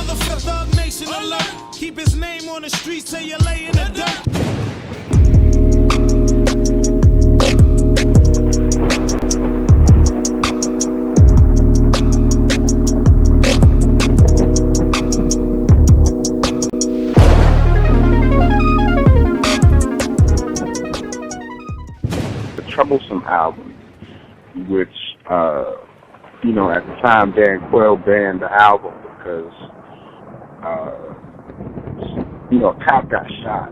motherfucker, Thug Nation alert. Keep his name on the streets till you lay in the dirt. The Troublesome album, which, you know, at the time Dan Quayle banned the album because, you know, a cop got shot.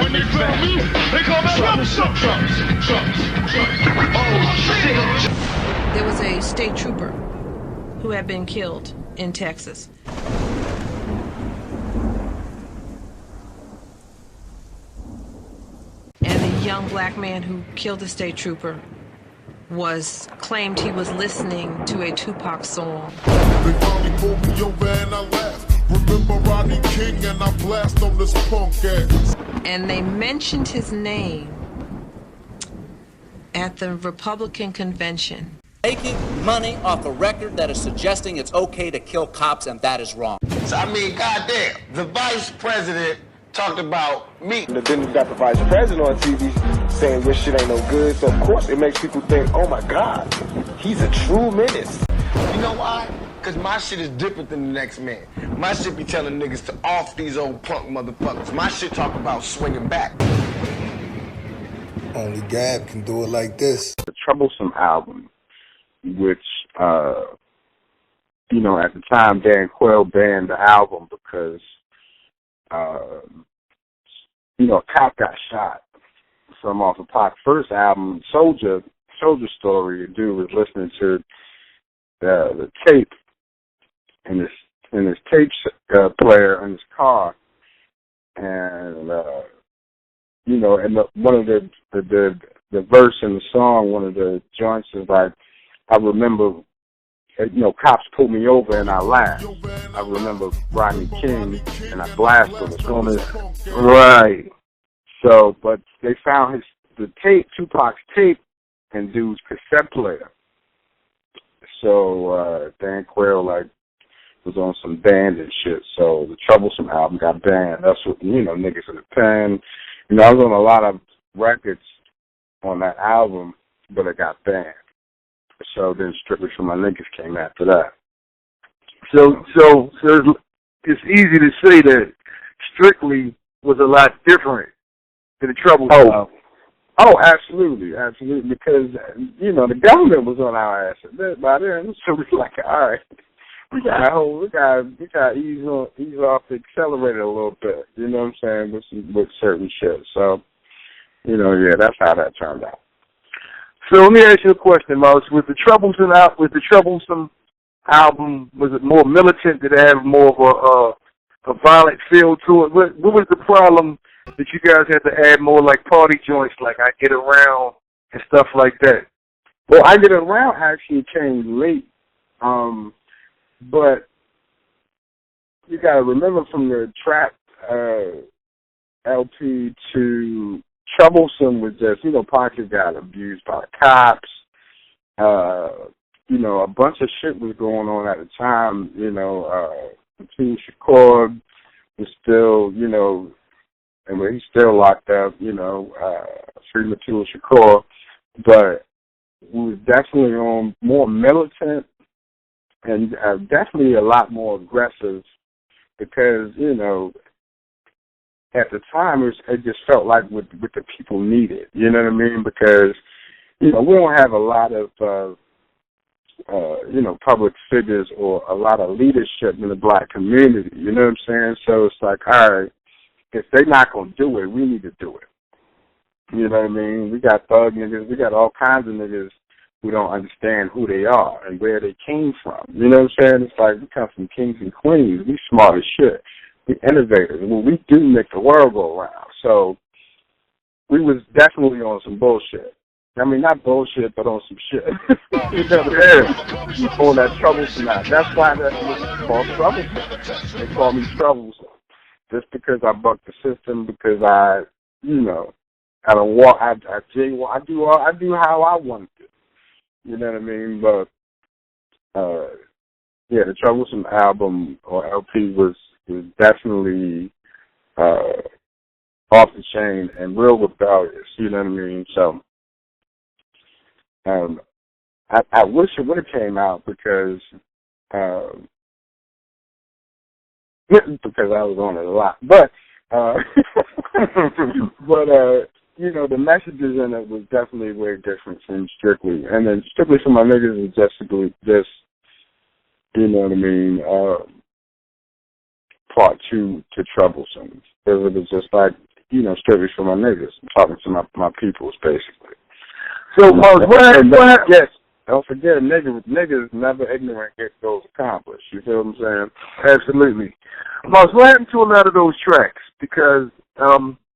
When they found me, they call me There was a state trooper who had been killed in Texas. And the young black man who killed the state trooper claimed he was listening to a Tupac song. They finally pulled me over and I laughed. Remember Rodney King and I blast on this punk ass. And they mentioned his name at the Republican convention. Making money off a record that is suggesting it's okay to kill cops, and that is wrong. So, I mean, goddamn, the vice president talked about me. And then you got the vice president on TV saying this shit ain't no good, so of course it makes people think, oh my God, he's a true menace. You know why? Because my shit is different than the next man. My shit be telling niggas to off these old punk motherfuckers. My shit talk about swinging back. Only Gab can do it like this. The Troublesome album, which, you know, at the time Dan Quayle banned the album because, you know, a cop got shot. From off of Pac's first album, SOULJA Story, the dude was listening to the tape in his tape player in his car, and you know, and one of the verse in the song, one of the joints is like, I remember, you know, cops pulled me over and I laughed. I remember Rodney King and I blasted him. Right. So, but they found the tape, Tupac's tape, in dude's cassette player. So Dan Quayle was on some band and shit. So the Troublesome album got banned. That's what, you know, niggas in the pen. You know, I was on a lot of records on that album, but it got banned. So then Strictly for My Niggas came after that. So it's easy to say that Strictly was a lot different than the Troublesome album. Oh, absolutely, because, you know, the government was on our ass by then, so we like, all right, we gotta ease off the accelerator a little bit, you know what I'm saying, with certain shit. So, you know, yeah, that's how that turned out. So let me ask you a question, Mouse. With the Troublesome album, was it more militant? Did it have more of a violent feel to it? What was the problem that you guys had to add more like party joints, like I Get Around and stuff like that? Well, I Get Around actually came late, but you got to remember from the Trap LP to Troublesome was just, you know, Pac got abused by the cops. You know, a bunch of shit was going on at the time. You know, Shakur was still, you know, and he's still locked up, you know, free Shakur, but we was definitely on more militant and definitely a lot more aggressive because, you know, at the time it just felt like what the people needed, you know what I mean? Because, you know, we don't have a lot of, you know, public figures or a lot of leadership in the black community, you know what I'm saying? So it's like, all right, if they're not going to do it, we need to do it. You know what I mean? We got thug niggas. We got all kinds of niggas who don't understand who they are and where they came from. You know what I'm saying? It's like we come from kings and queens. We smart as shit. We innovators. Well, we do make the world go around. So we was definitely on some bullshit. I mean, not bullshit, but on some shit. You know what I'm saying? On that Troublesome now. That's why that's called Troublesome. They call me Troublesome. Just because I buck the system, because I, you know, I don't walk. I do how I want to. You know what I mean? But yeah, the Troublesome album or LP was definitely off the chain and real rebellious. You know what I mean? So, I wish it would have came out because I was on it a lot, but you know, the messages in it was definitely way different from Strictly, and then Strictly for My Niggas is just you know what I mean, part 2 to Troublesome. It was just like, you know, Strictly for My Niggas, talking to my peoples, basically. So, what? Yes, don't forget, niggas never ignorant get goals accomplished. You feel what I'm saying? Absolutely. Mars, what happened to a lot of those tracks? Because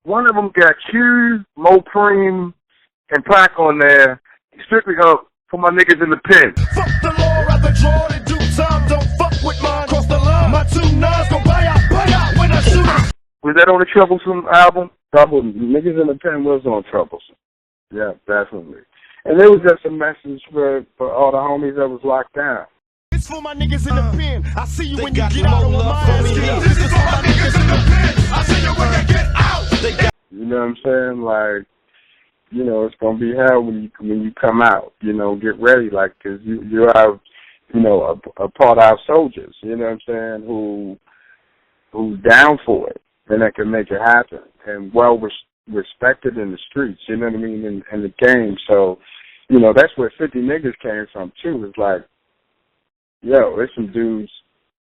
one of them got Q, Mopreme, and Pac on there, strictly for my niggas in the pen. Fuck the law, rather draw in due time. Don't fuck with mine, cross the line. My 2 9s gon' buy out when I shoot 'em. Was that on the Troublesome album? Niggas in the Pen was on Troublesome. Yeah, definitely. And it was just a message for all the homies that was locked down. It's for my niggas in the pen. I see you when you get out on my ass. This is for my niggas in the pen. I see you when you get out. You know what I'm saying? Like, you know, it's gonna be hell when you come out. You know, get ready, like, 'cause you have, you know, a part of our soldiers. You know what I'm saying? Who's down for it and that can make it happen and well respected in the streets. You know what I mean? In the game. So, you know, that's where 50 niggas came from too. It's like, yo, there's some dudes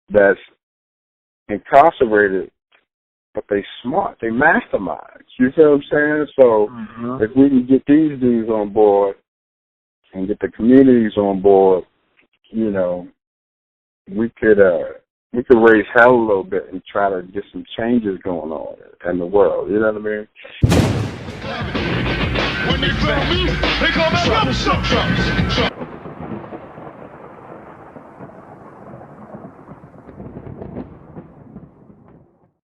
that's incarcerated, but they smart, they masterminds. You feel what I'm saying? So if we can get these dudes on board and get the communities on board, you know, we could raise hell a little bit and try to get some changes going on in the world. You know what I mean? When they found me, they call me Troublesome.